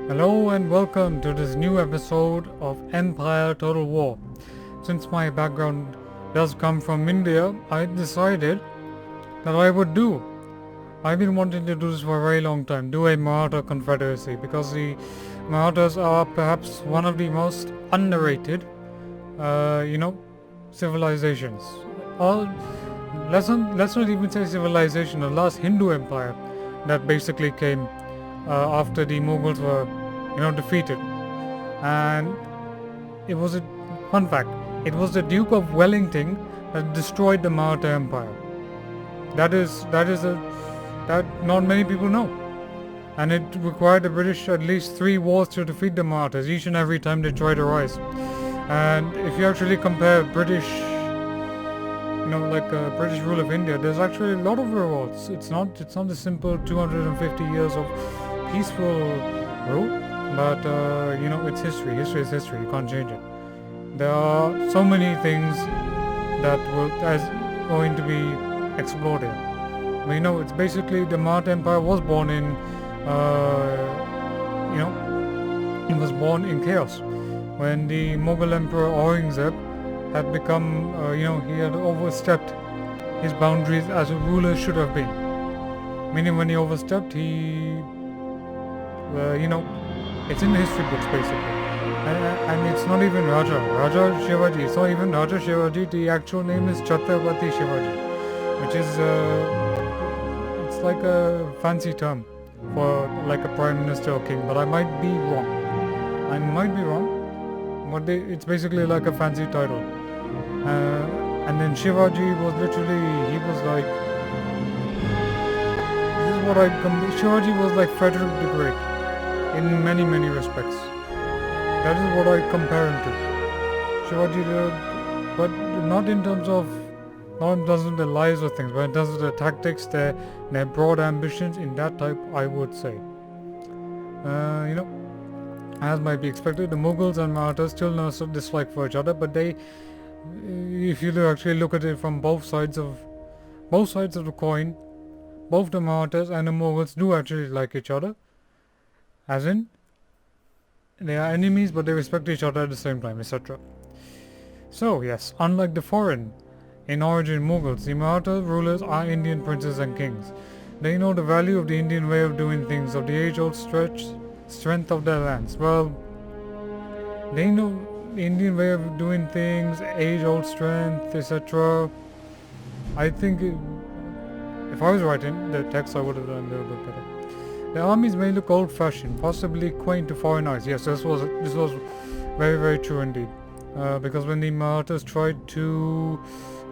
Hello and welcome to this new episode of Empire Total War. Since my background does come from India, I decided that I've been wanting to do this for a very long time, do a Maratha Confederacy, because the Marathas are perhaps one of the most underrated, civilizations. Or let's not even say civilization, the last Hindu empire that basically came after the Mughals were, defeated. And it was a fun fact. It was the Duke of Wellington that destroyed the Maratha Empire. That not many people know. And it required the British at least 3 wars to defeat the Marathas, each and every time they tried to rise. And if you actually compare British British rule of India, there's actually a lot of revolts. It's not the simple 250 years of peaceful rule, but it's history. History is history. You can't change it. There are so many things that as going to be explored here. But it's basically the Maratha Empire was born in, it was born in chaos when the Mughal Emperor Aurangzeb had become, he had overstepped his boundaries as a ruler should have been. Meaning when he overstepped, it's in the history books basically. And it's not even Raja Shivaji. It's not even Raja Shivaji. The actual name is Chhatrapati Shivaji, which is, it's like a fancy term for like a prime minister or king, but I might be wrong. But it's basically like a fancy title. And then Shivaji was literally, Shivaji was like Frederick the Great in many, many respects. That is what I compare him to. Shivaji, but not in terms of the lies of things, but in terms of the tactics, their broad ambitions, in that type, I would say. As might be expected, the Mughals and Marathas still no dislike for each other, but they, if you actually look at it from both sides of the coin, both the Marathas and the Mughals do actually like each other. As in, they are enemies, but they respect each other at the same time, etc. So yes, unlike the foreign in origin Mughals, the Maratha rulers are Indian princes and kings. They know the value of the Indian way of doing things, of the age-old strength of their lands. Well, they know the Indian way of doing things, age-old strength, etc. I think if I was writing the text, I would have done a little bit better. The armies may look old-fashioned, possibly quaint to foreign eyes. Yes, this was very, very true indeed. Because when the Marathas tried to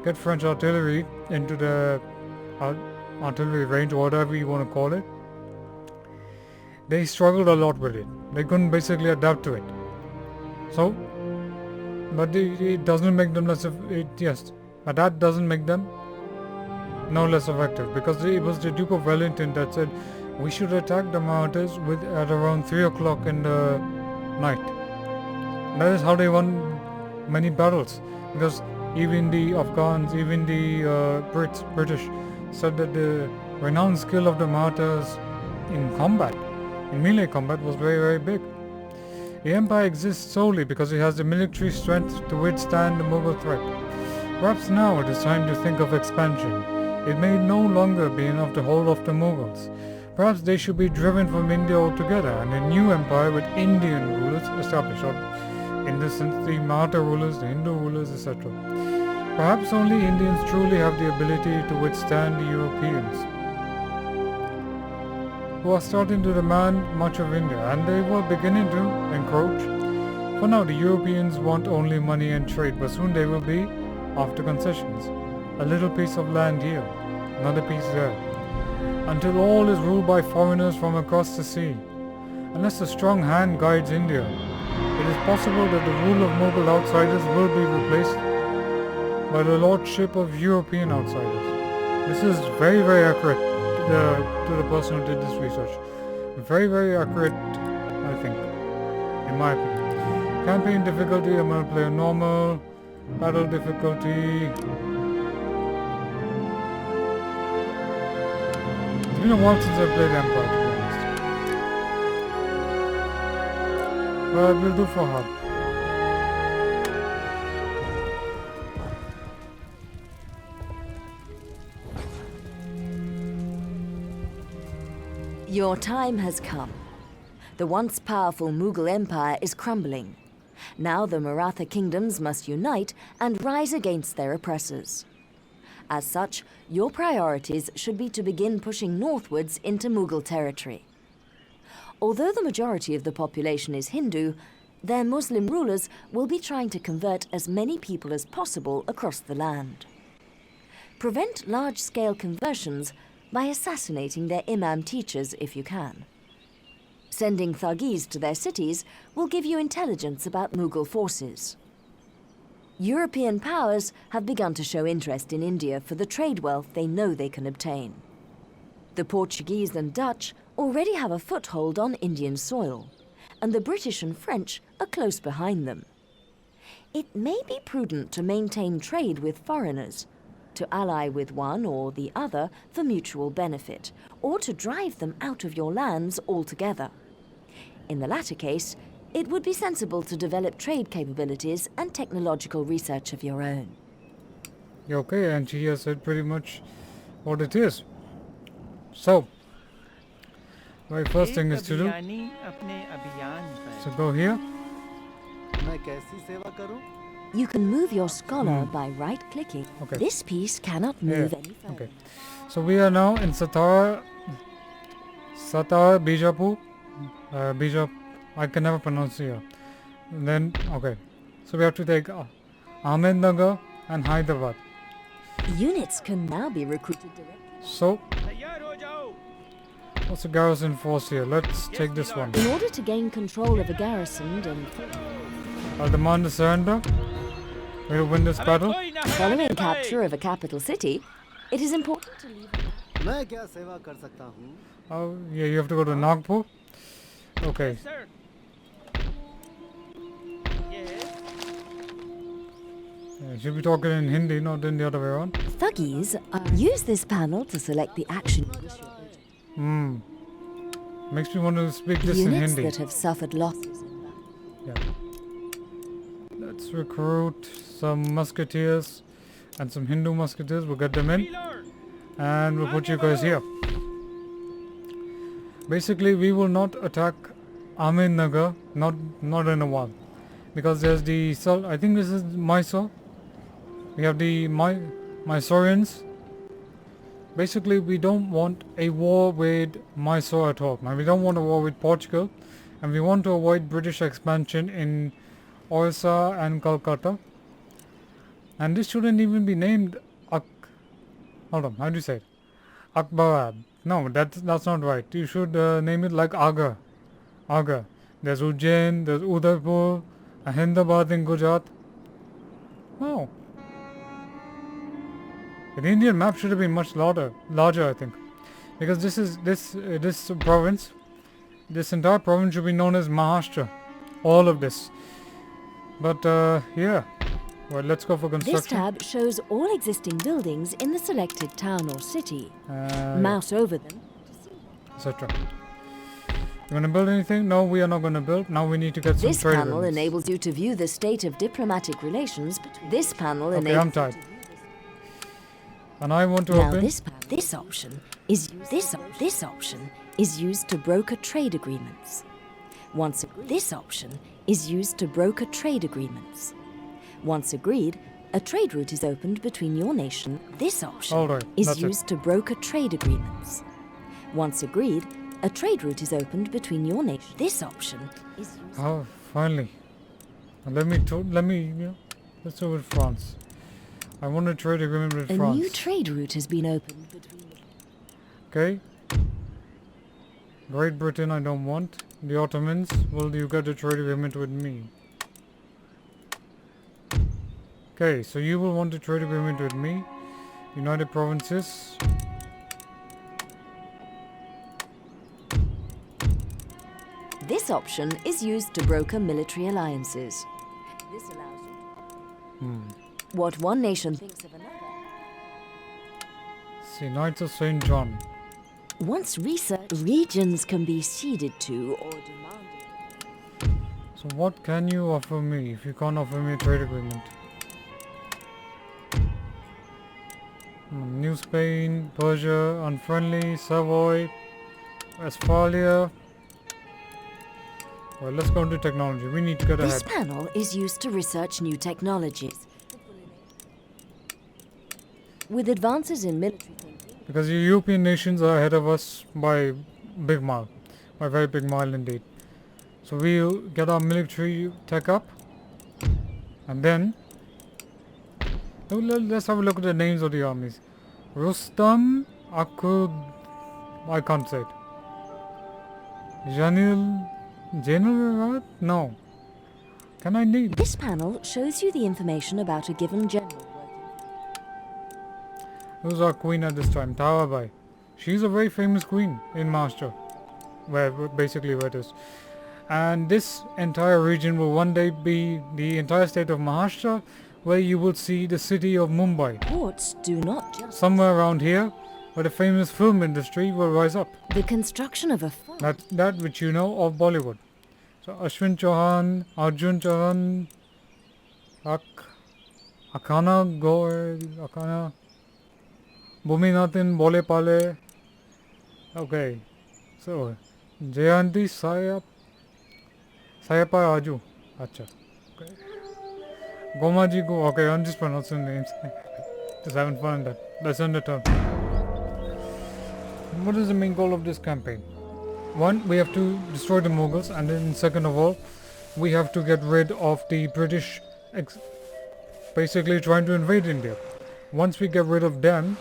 get French artillery into the artillery range, or whatever you want to call it, they struggled a lot with it. They couldn't basically adapt to it. So, but it doesn't make them but that doesn't make them no less effective, because it was the Duke of Wellington that said we should attack the Marathas at around 3 o'clock in the night. That is how they won many battles, because even the Afghans, even the British said that the renowned skill of the Marathas in melee combat was very, very big. The empire exists solely because it has the military strength to withstand the Mughal threat. Perhaps now it is time to think of expansion. It may no longer be enough to hold off the Mughals. Perhaps they should be driven from India altogether, and a new empire with Indian rulers established, or in this sense the Maratha rulers, the Hindu rulers, etc. Perhaps only Indians truly have the ability to withstand the Europeans, who are starting to demand much of India, and they were beginning to encroach. For now, the Europeans want only money and trade, but soon they will be after concessions. A little piece of land here, another piece there, until all is ruled by foreigners from across the sea. Unless a strong hand guides India, it is possible that the rule of Mughal outsiders will be replaced by the lordship of European outsiders. This is very, very accurate to the person who did this research. Very, very accurate, I think, in my opinion. Campaign difficulty, I'm going to play a normal. Battle difficulty. It's been a while since I played Empire, to be honest. but we'll do Fahad. Your time has come. The once powerful Mughal Empire is crumbling. Now the Maratha kingdoms must unite and rise against their oppressors. As such, your priorities should be to begin pushing northwards into Mughal territory. Although the majority of the population is Hindu, their Muslim rulers will be trying to convert as many people as possible across the land. Prevent large-scale conversions by assassinating their imam teachers if you can. Sending Thuggees to their cities will give you intelligence about Mughal forces. European powers have begun to show interest in India for the trade wealth they know they can obtain. The Portuguese and Dutch already have a foothold on Indian soil, and the British and French are close behind them. It may be prudent to maintain trade with foreigners, to ally with one or the other for mutual benefit, or to drive them out of your lands altogether. In the latter case, it would be sensible to develop trade capabilities and technological research of your own. Okay, and she has said pretty much what it is. So, very first thing is to do, so go here. You can move your scholar by right-clicking. Okay. This piece cannot move any further. Okay, so we are now in Satara Bijapur. I can never pronounce here. And then, okay, so we have to take Ahmednagar and Hyderabad. Units can now be recruited directly. So, what's the garrison force here? Let's take this one. In order to gain control of a garrison and I'll demand a surrender. We'll win this battle. following capture of a capital city, it is important to leave. Oh, yeah, you have to go to Nagpur. Okay. Yeah, should be talking in Hindi, not in the other way around. Thuggees use this panel to select the action. Makes me want to speak this in Units Hindi. that have suffered losses. Yeah. Let's recruit some musketeers and some Hindu musketeers. We'll get them in. And we'll put you guys here. Basically, we will not attack Ahmednagar, not in a while. Because there's the, I think this is Mysore. We have the Mysoreans. Basically, we don't want a war with Mysore at all. Now, we don't want a war with Portugal. And we want to avoid British expansion in Orissa and Calcutta. And this shouldn't even be named hold on, how do you say it? Akbarab. No, that's not right. You should name it like Agra. Agra. There's Ujjain, there's Udaipur, Ahmedabad in Gujarat. No. The Indian map should have been much larger, I think. Because this province, this entire province should be known as Maharashtra. All of this. But, yeah. Well, let's go for construction. This tab shows all existing buildings in the selected town or city. Mouse over them, etc. You want to build anything? No, we are not going to build. Now we need to get some This trade panel agreements. enables you to view the state of diplomatic relations between. This panel Okay, enables. I'm tired. And I want to Now open. this option is used to broker trade agreements. This option is used to broker trade agreements. Once agreed, a trade route is opened between your nation. This option Alright, is that's used to broker trade agreements. Once agreed, a trade route is opened between your nation. This option is used. Oh, finally. Now let's go with France. I want a trade agreement with A France. new trade route has been opened between. Okay. Great Britain I don't want. The Ottomans, will you get a trade agreement with me? Okay, so you will want a trade agreement with me. United Provinces. This option is used to broker military alliances. This allows you what one nation thinks of another. See, Knights of St. John. Once regions can be ceded to or demanded. So what can you offer me if you can't offer me a trade agreement? New Spain, Persia, unfriendly, Savoy, Westphalia. Well, let's go into technology. We need to get This ahead. panel is used to research new technologies. With advances in military thinking, Because the European nations are ahead of us by big mile. By very big mile indeed. So we'll get our military tech up. And then let's have a look at the names of the armies. Rustam Akud, I can't say it. Janil, no. Can I name? this panel shows you the information about a given general. Who's our queen at this time? Tarabai. She's a very famous queen in Maharashtra, where basically where it is. And this entire region will one day be the entire state of Maharashtra, where you will see the city of Mumbai. Ports do not just... Somewhere around here, where the famous film industry will rise up. The construction of a farm. That which you know of Bollywood. So Ashwin Chauhan, Arjun Chauhan, Akana, Bhuminathan Bole Pale. Okay. So Jayanti Sayapa Aju. Acha. Okay. Gomaji Go. Okay, I'm just pronouncing names. Just having fun in that. That's on the term. What is the main goal of this campaign? One, we have to destroy the Mughals, and then second of all, we have to get rid of the British basically trying to invade India. Once we get rid of them,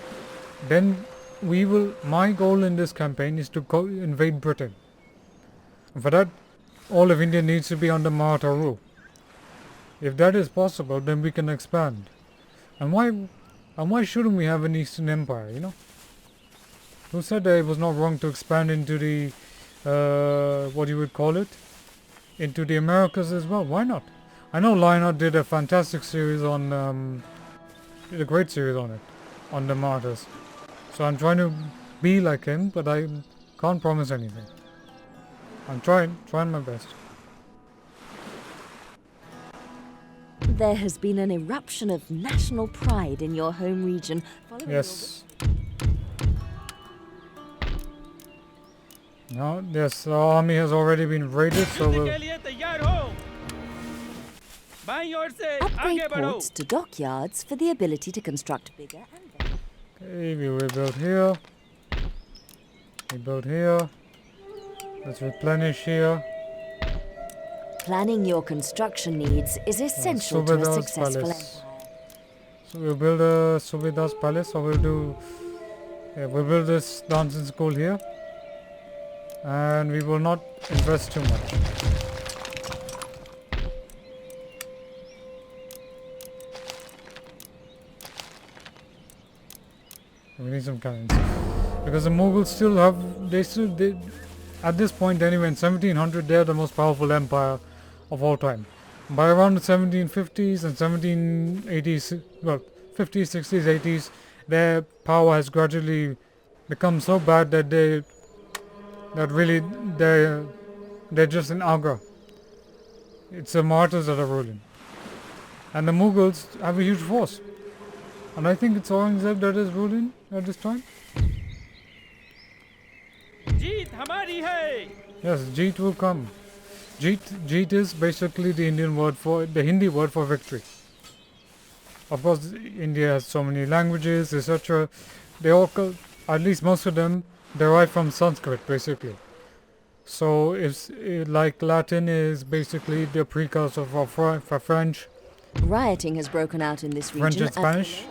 then we will, my goal in this campaign is to invade Britain. And for that, all of India needs to be under Maratha rule. If that is possible, then we can expand. And why shouldn't we have an Eastern Empire, you know? Who said that it was not wrong to expand into the, what you would call it, into the Americas as well? Why not? I know Lionheart did a fantastic series on, did a great series on it, on the Marathas. So I'm trying to be like him, but I can't promise anything. I'm trying my best. There has been an eruption of national pride in your home region. Yes. No, yes, our army has already been raided, so we'll... Upgrade ports to dockyards for the ability to construct bigger and better. Okay, we rebuild here. Rebuild here. Let's replenish here. Planning your construction needs is essential to a Subedar's successful palace. empire. So we'll build a Subedar's palace, or we'll do... Yeah, we'll build this dancing school here. And we will not invest too much. We need some cannons. Because the Mughals still have, they at this point anyway, in 1700, they're the most powerful empire of all time. By around the 1750s and 1780s, well, 50s, 60s, 80s, their power has gradually become so bad that they're just in Agra. It's the Marathas that are ruling. And the Mughals have a huge force. And I think it's Aurangzeb that is ruling at this time. जीत हमारी है. Yes, Jeet will come. Jeet is basically the Indian word for, the Hindi word for victory. Of course, India has so many languages, etc. They all, at least most of them, derive from Sanskrit, basically. So, it's like Latin is basically the precursor for French. Rioting has broken out in this region. French and Spanish.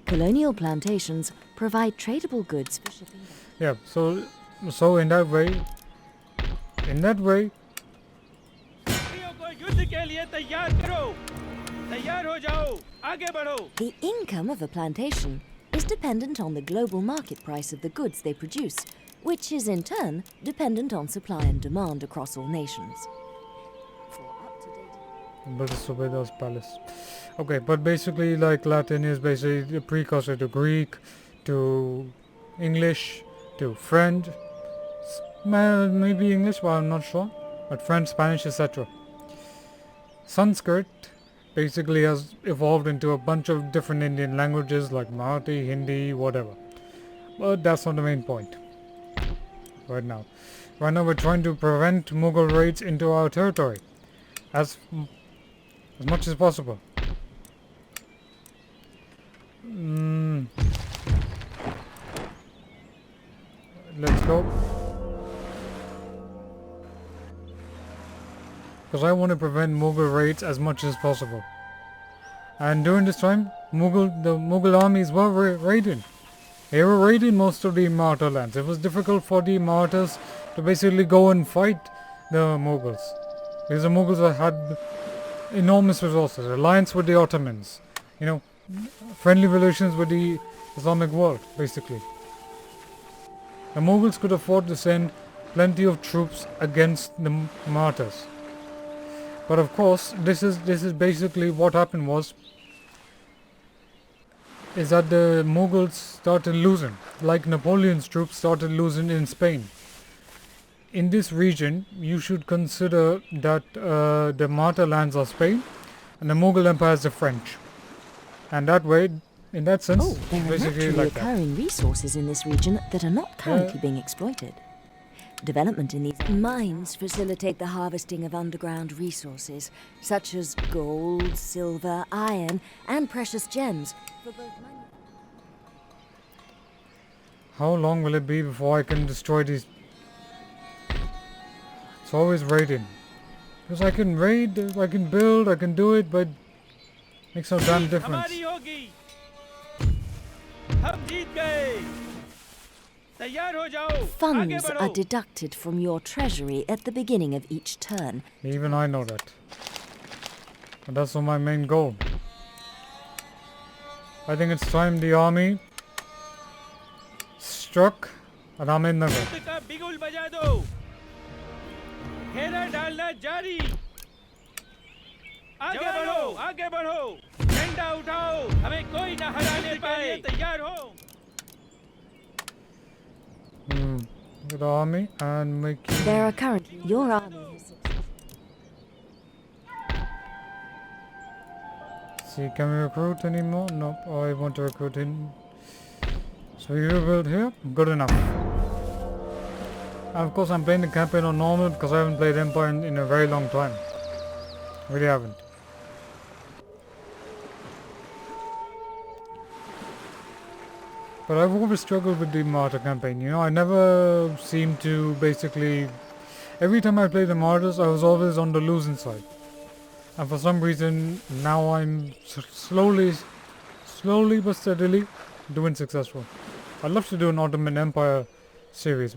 Colonial plantations provide tradable goods for shipping. Yeah, so in that way, को युद्ध के लिए तैयार करो. तैयार हो जाओ. आगे बढ़ो. The income of a plantation is dependent on the global market price of the goods they produce, which is in turn dependent on supply and demand across all nations. For up-to-date... build a Subedar's palace. Okay, but basically like Latin is basically the precursor to Greek, to English to French, maybe English, but I'm not sure, but French, Spanish, etc. Sanskrit basically has evolved into a bunch of different Indian languages like Marathi, Hindi, whatever. But that's not the main point right now. Right now we're trying to prevent Mughal raids into our territory as much as possible. Let's go. Because I want to prevent Mughal raids as much as possible. And during this time, the Mughal armies were raiding. They were raiding most of the Maratha lands. It was difficult for the Marathas to basically go and fight the Mughals. Because the Mughals had enormous resources, alliance with the Ottomans, friendly relations with the Islamic world, basically. The Mughals could afford to send plenty of troops against the Marathas. But of course, this is basically what happened is that the Mughals started losing, like Napoleon's troops started losing in Spain. In this region, you should consider that the Maratha lands are Spain, and the Mughal Empire is the French. And that way, in that sense, there are basically naturally like that. occurring resources in this region that are not currently being exploited. Development in these mines facilitate the harvesting of underground resources, such as gold, silver, iron, and precious gems. How long will it be before I can destroy these? It's always raiding. Because I can raid, I can build, I can do it, but makes no damn difference. हमारी होगी हम जीत गए तैयार हो जाओ आगे Funds are बढ़ो deducted from your treasury at the beginning of each turn. Even I know that. But that's not my main goal. I think it's time the army struck Ahmednagar. युद्ध का बिगुल बजा दो घेरा डालना जारी आगे बढ़ो झंडा उठाओ हमें कोई न हराने पाए तैयार हो With the army and make There are currently your army has see, can we recruit anymore? No, I want to recruit in. So you rebuild here? Good enough. And of course I'm playing the campaign on normal because I haven't played Empire in a very long time. Really haven't. But I've always struggled with the Maratha campaign, I never seemed to basically... Every time I played the Marathas, I was always on the losing side. And for some reason, now I'm slowly but steadily doing successful. I'd love to do an Ottoman Empire series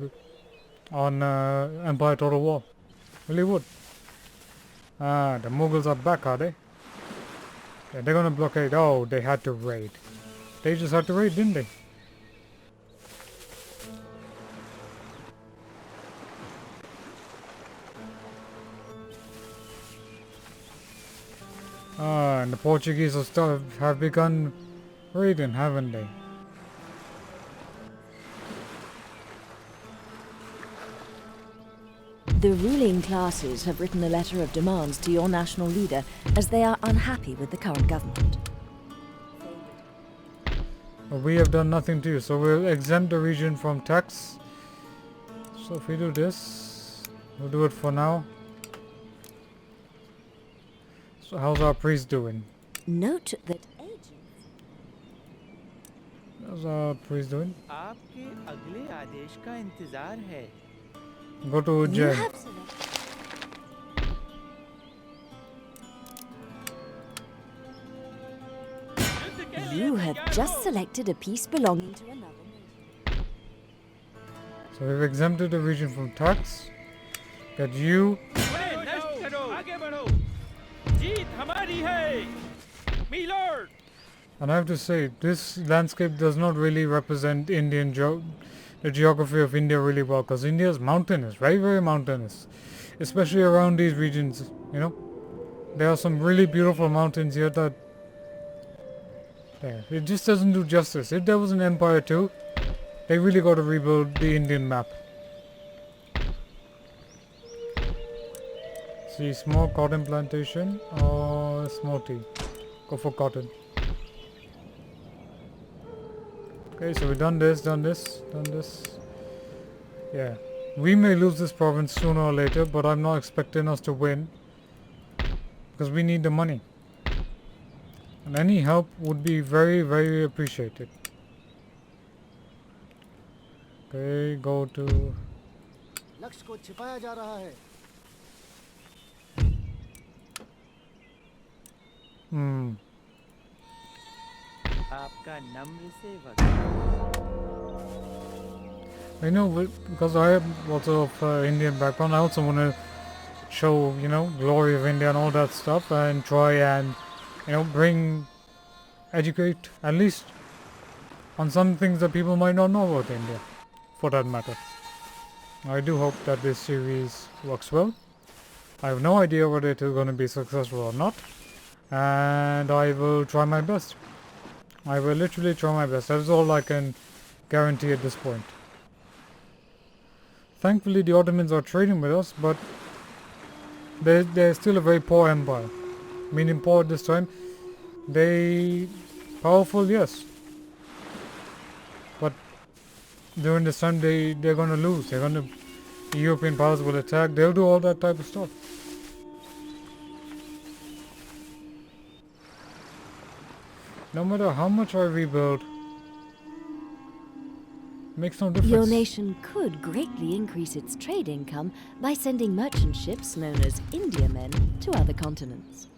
on Empiretotalwar. Really would. The Mughals are back, are they? Yeah, they're gonna blockade. Oh, they had to raid. They just had to raid, didn't they? And the Portuguese have begun raiding, haven't they? The ruling classes have written a letter of demands to your national leader as they are unhappy with the current government. But we have done nothing to you, so we'll exempt the region from tax. So if we do this, we'll do it for now. So how's our priest doing? Note that How's our priest doing? आपके अगले आदेश का इंतजार है Go to you Ujjain. have You have just selected a piece belonging to another nation. So we've exempted the region from tax. Get you. नष्ट करो आगे बढ़ो जीत हमारी है my lord And I have to say, this landscape does not really represent the geography of India really well, because India is mountainous, very, very mountainous, especially around these regions, There are some really beautiful mountains here that, it just doesn't do justice. If there was an empire too, They really got to rebuild the Indian map. See, small cotton plantation or small tea. Go for cotton. Okay, so we've done this, done this. Yeah. We may lose this province sooner or later, but I'm not expecting us to win. Because we need the money. And any help would be very, very appreciated. Okay, go to... लक्ष्य को छिपाया जा रहा है। आपका नम्र सेवक। I know, because I am also of Indian background, I also want to show, you know, glory of India and all that stuff, and try and, you know, educate at least on some things that people might not know about India, for that matter. I do hope that this series works well. I have no idea whether it is going to be successful or not, and I will try my best. I will literally try my best. That is all I can guarantee at this point. Thankfully, the Ottomans are trading with us, but they're still a very poor empire. Meaning poor at this time. They powerful, yes, but during this time they're going to lose. The European powers will attack. They'll do all that type of stuff. No matter how much I rebuild, makes no difference. Your nation could greatly increase its trade income by sending merchant ships known as Indiamen to other continents.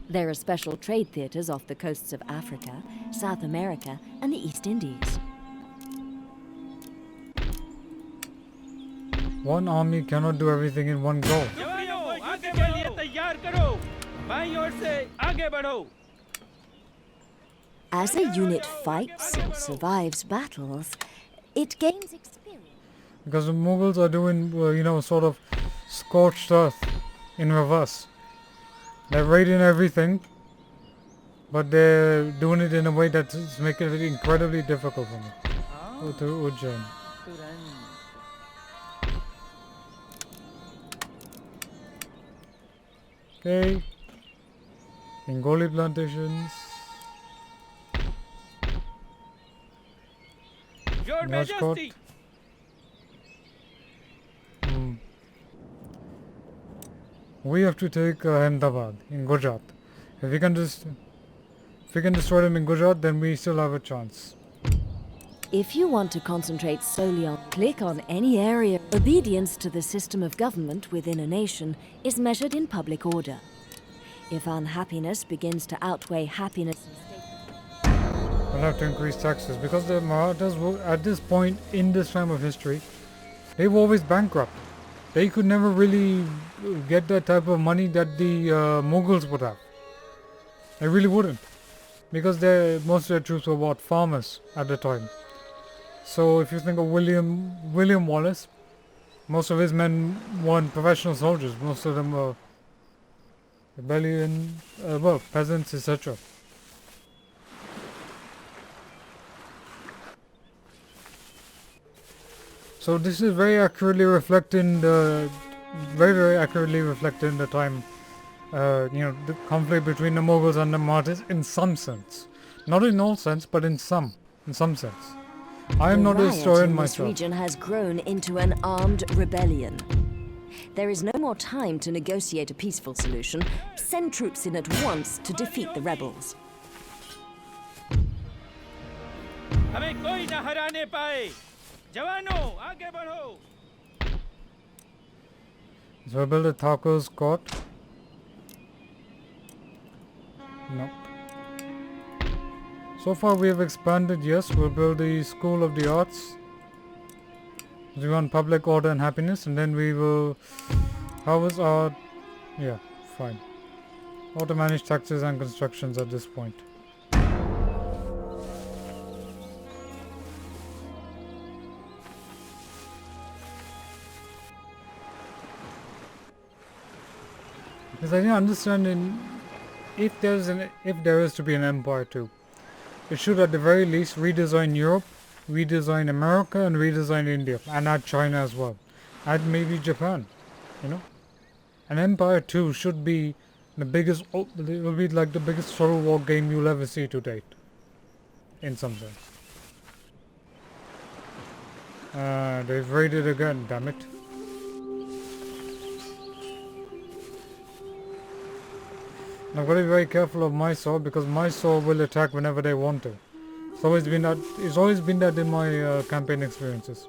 There are special trade theatres off the coasts of Africa, South America, and the East Indies. One army cannot do everything in one go. जवानों, आगे के लिए तैयार करो। बाईं ओर से आगे बढ़ो। As a unit fights and survives battles, it gains experience. Because the Mughals are doing, you know, sort of scorched earth in reverse. They're raiding everything, but they're doing it in a way that's making it incredibly difficult for me. Go to Ujjain. Okay. Bengali plantations. Your Rajkot. Majesty. We have to take Ahmedabad in Gujarat. If we can destroy them in Gujarat, then we still have a chance. If you want to concentrate solely on, click on any area. Obedience to the system of government within a nation is measured in public order. If unhappiness begins to outweigh happiness in state, We'll have to increase taxes because the Marathas were, at this point in this time of history, they were always bankrupt. They could never really get that type of money that the Mughals would have. They really wouldn't, because most of their troops were what, farmers at the time. So if you think of William Wallace, most of his men weren't professional soldiers. Most of them were rebellion, peasants, etc. So this is very accurately reflecting the time, the conflict between the Mughals and the Marathas in some sense, not in all sense, but in some sense. I am not a historian in this myself. region has grown into an armed rebellion. There is no more time to negotiate a peaceful solution. Send troops in at once to defeat the rebels. हमें कोई न हराने पाए। जवानों, आगे बढ़ो। So I built a Thakur's court. No. So far we have expanded, yes, we'll build the School of the Arts. We want public order and happiness, and then we will... How is art? Yeah, fine. How to manage taxes and constructions at this point. Because I didn't understand if there is to be an empire too, it should at the very least redesign Europe redesign America and redesign India, and add China as well, add maybe Japan. You know, an Empire 2 should be the biggest. It will be like the biggest Total War game you'll ever see to date, in some sense. They've raided again. Damn it! I've got to be very careful of Mysore because Mysore will attack whenever they want to. It's always been that. It's always been that in my campaign experiences.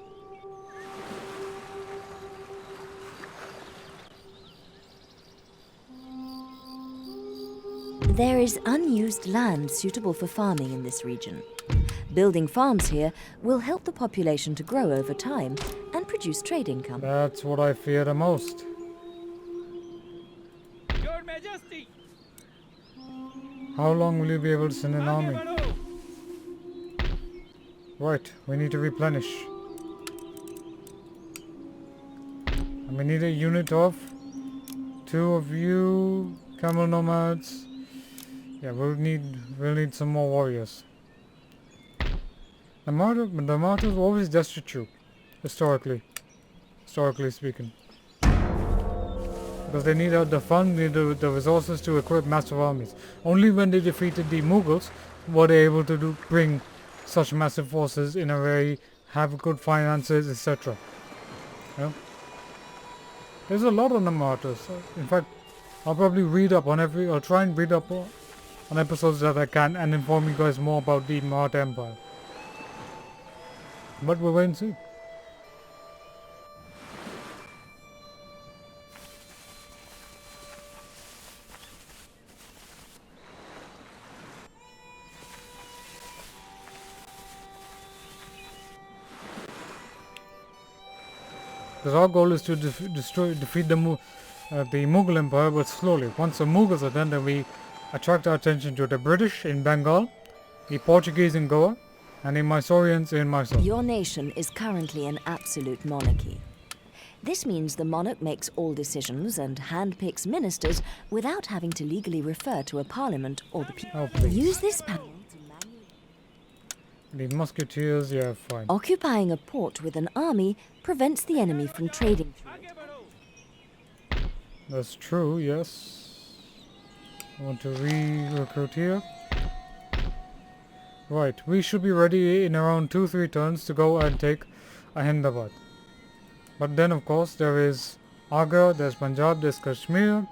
There is unused land suitable for farming in this region. Building farms here will help the population to grow over time and produce trade income. That's what I fear the most. Your Majesty, How long will you be able to send an आगे army? बढ़ो. Right, we need to replenish. And we need a unit of 2 of you camel nomads. Yeah, we'll need some more warriors. The Marathas were always destitute, historically speaking, because they needed the funds, needed the resources to equip massive armies. Only when they defeated the Mughals were they able to bring such massive forces in a way, have good finances, etc. Yeah. There's a lot on the Marathas. In fact, I'll probably I'll try and read up on episodes that I can and inform you guys more about the Maratha Empire. But we'll wait and see. Because our goal is to defeat the Mughal Empire, but slowly. Once the Mughals are done, then we attract our attention to the British in Bengal, the Portuguese in Goa, and the Mysoreans in Mysore. Your nation is currently an absolute monarchy. This means the monarch makes all decisions and handpicks ministers without having to legally refer to a parliament or the people. Oh, please. Use this power. The musketeers, yeah, fine. Occupying a port with an army prevents the enemy from trading. आगे बढ़ो. That's true, yes. I want to recruit here. Right, we should be ready in around 2-3 turns to go and take Ahmedabad. But then of course there is Agra, there's Punjab, there's Kashmir,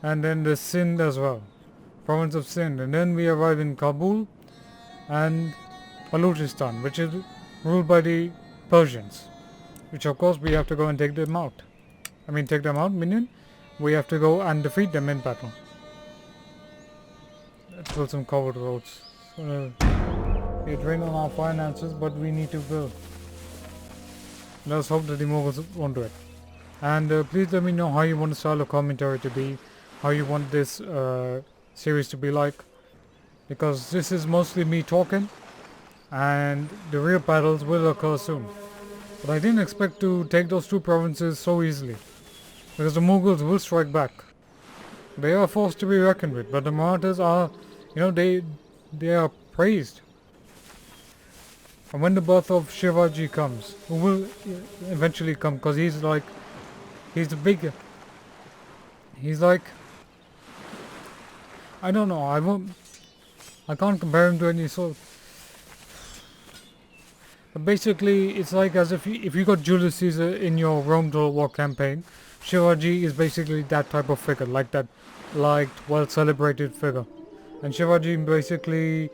and then there's Sindh as well. Province of Sindh. And then we arrive in Kabul and Balochistan, which is ruled by the Persians. Which of course we have to go and take them out. Meaning we have to go and defeat them in battle. Let's build some covered roads. It drains on our finances, but we need to build. Let's hope that the Mughals won't do it. And please let me know how you want the style of commentary to be, how you want this series to be like, because this is mostly me talking, and the real battles will occur soon. But I didn't expect to take those 2 provinces so easily, because the Mughals will strike back. They are a force to be reckoned with, but the Marathas are, they are praised. And when the birth of Shivaji comes, who will eventually come, because he's like I don't know, I can't compare him to any sort. But basically, it's like as if you got Julius Caesar in your Rome Total War campaign, Shivaji is basically that type of figure, like that liked, well celebrated figure. And Shivaji basically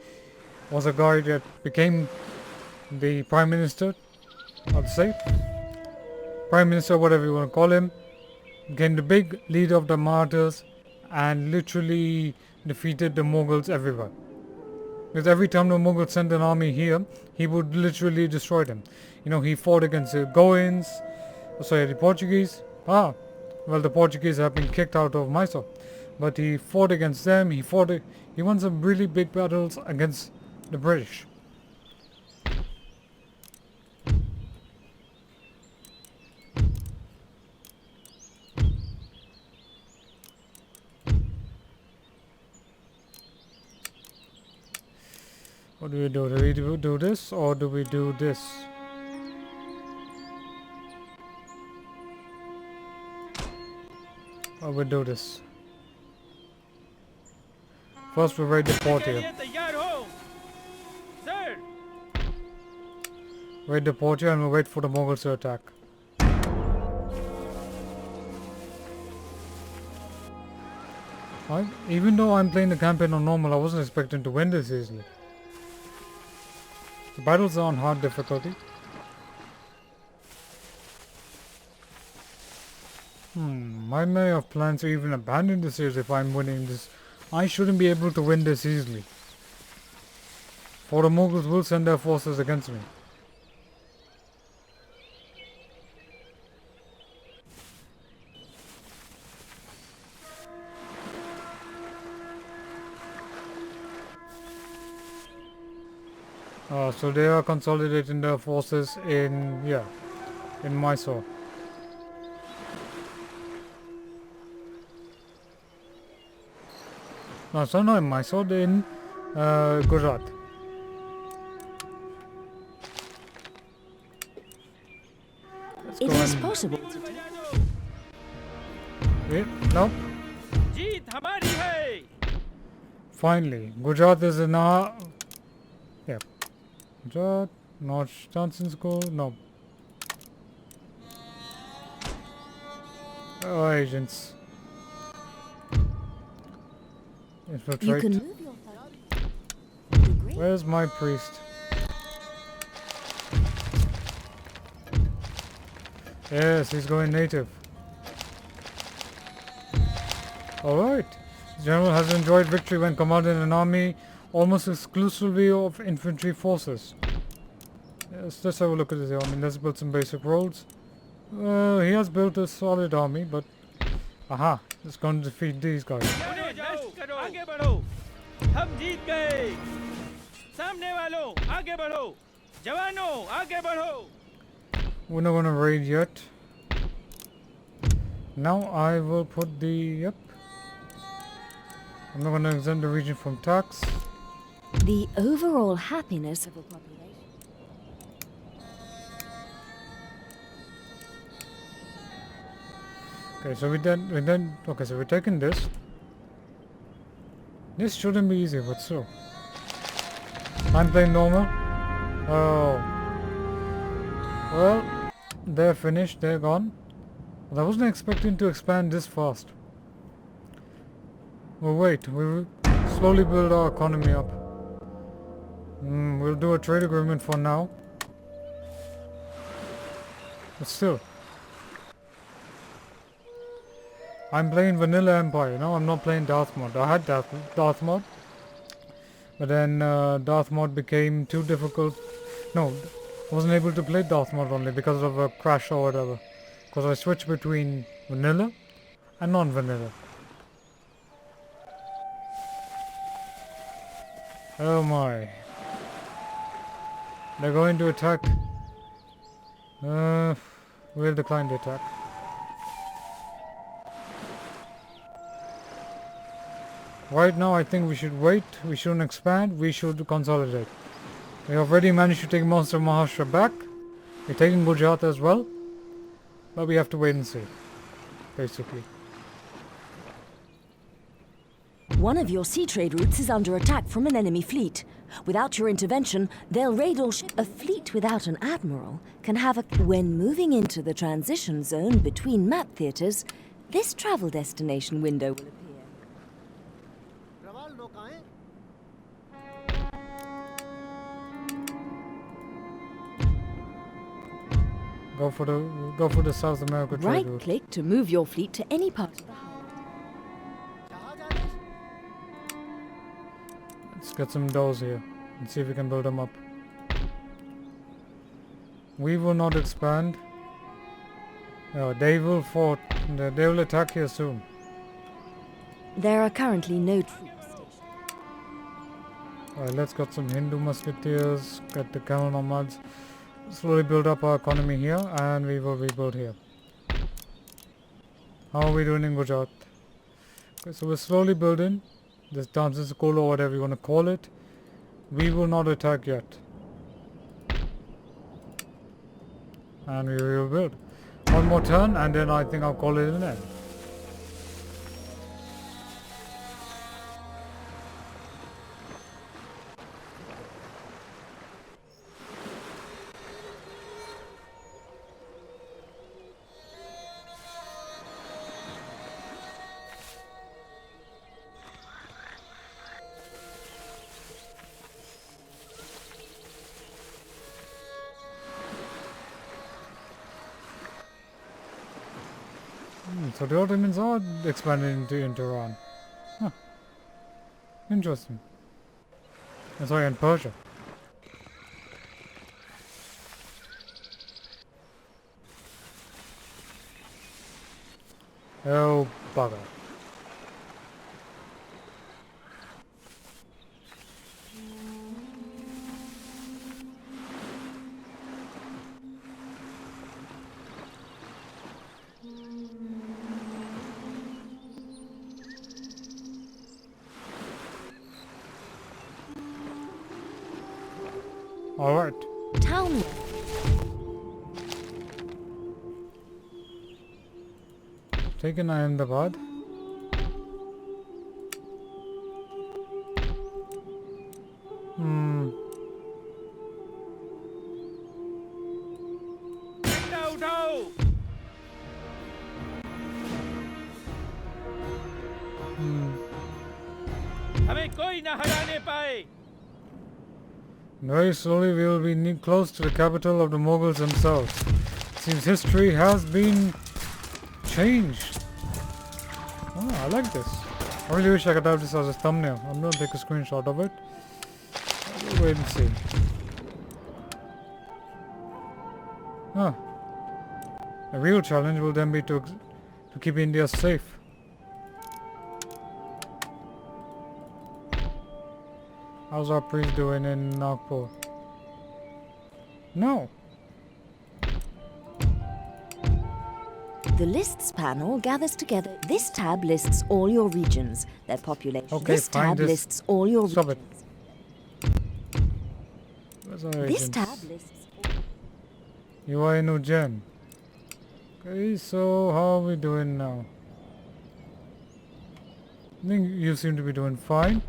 was a guy that became the Prime Minister, I'd say. Prime Minister, whatever you want to call him, became the big leader of the Marathas and literally defeated the Mughals everywhere. Because every time the Mughals sent an army here, he would literally destroy them. He fought against the the Portuguese. Well, the Portuguese have been kicked out of Mysore. But he fought against them, he won some really big battles against the British. What do we do? Do we do this or do we do this? Or we do this. First we raid the port के here. लिए तैयार हो sir Raid the port here and we wait for the Mughals to attack. Even though I'm playing the campaign on normal, I wasn't expecting to win this easily. The battles are on hard difficulty. I may have plans to even abandon the series if I'm winning this. I shouldn't be able to win this easily. For the Mughals will send their forces against me. So they are consolidating their forces in Mysore. No, so not in Mysore, they're in Gujarat. Let's It go is and- possible. बजा दो Wait, no. जीत हमारी है Finally, Gujarat is in our... Yeah. Gujarat, not Johnson School, no. Oh, agents. You Infiltrate. can move your thug. Where's my priest? Yes, he's going native. Alright. The general has enjoyed victory when commanding an army almost exclusively of infantry forces. Yes, let's have a look at his army. Let's build some basic roads. He has built a solid army, but... Aha! It's going to defeat these guys. उन्हें नष्ट करो आगे बढ़ो हम जीत गए सामने वालों आगे बढ़ो जवानों आगे बढ़ो We're not gonna raid yet. Now I will put the... Yep. I'm not gonna exempt the region from tax. The overall happiness of a population. Okay, so okay, so we're taking this. This shouldn't be easy, but so. I'm playing normal. Oh. Well, they're finished, they're gone. But I wasn't expecting to expand this fast. Well, wait, we'll slowly build our economy up. We'll do a trade agreement for now. But still. I'm playing Vanilla Empire, I'm not playing Darth Mod. I had Darth Mod. But then Darth Mod became too difficult. No, I wasn't able to play Darth Mod only because of a crash or whatever. Because I switched between Vanilla and non-Vanilla. Oh my. They're going to attack. We'll decline the attack. Right now I think we should wait, we shouldn't expand, we should consolidate. We already managed to take most of Maharashtra back. We're taking Gujarat as well. But we have to wait and see, basically. One of your sea trade routes is under attack from an enemy fleet. Without your intervention, they'll raid all ships. A fleet without an admiral can have a... When moving into the transition zone between map theatres, this travel destination window will appear. प्रवाल नौकाएं Go for the South America trade route. Right-click to move your fleet to any part of the hull. जहाज आदेश Let's get some doors here and see if we can build them up. We will not expand. They will fort. They will attack here soon. There are currently no troops stationed. Alright, let's get some Hindu musketeers, get the camel nomads, slowly build up our economy here, and we will rebuild here. How are we doing in Gujarat? Okay, so we're slowly building this Dances School or whatever you want to call it. We will not attack yet. And we will build. One more turn and then I think I'll call it an end. So the Ottomans are expanding into Iran. Huh. Interesting. Sorry, in Persia. Oh, bugger. Alright. Town. Taken Ahmedabad. झंडा उठाओ हमें कोई न हराने पाए Very slowly we will be close to the capital of the Mughals themselves. Seems history has been changed. Oh, I like this. I really wish I could have this as a thumbnail. I'm gonna take a screenshot of it. We'll wait and see. Huh. A real challenge will then be to keep India safe. How's our priest doing in Nagpur? No. The lists panel gathers together. This tab lists all your regions, their population. Okay, this fine, tab this- lists all your Stop it. regions. Where's our This agents? tab lists. You are in Ujjain. Okay, so how are we doing now? I think you seem to be doing fine.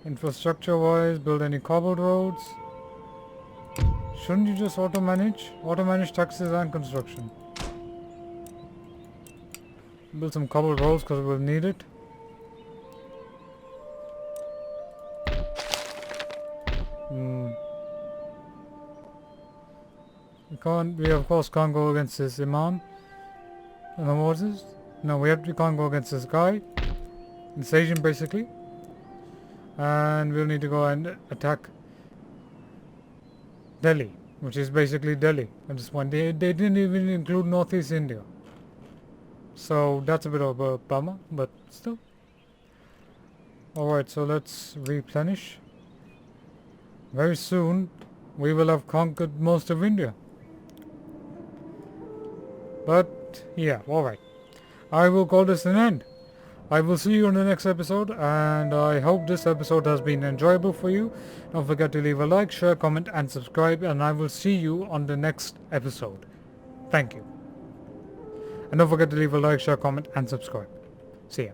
Infrastructure wise, build any cobbled roads. Shouldn't you just auto-manage? Auto-manage taxes and construction. Build some cobbled roads because we'll need it. We of course can't go against this imam. No, what is this? No, we can't go against this guy. This Asian basically. And we'll need to go and attack Delhi, which is basically Delhi at this point. They didn't even include Northeast India. So that's a bit of a bummer, but still. Alright, so let's replenish. Very soon we will have conquered most of India. But yeah, alright. I will call this an end. I will see you in the next episode, and I hope this episode has been enjoyable for you. Don't forget to leave a like, share, comment and subscribe, and I will see you on the next episode. Thank you. And don't forget to leave a like, share, comment and subscribe. See ya.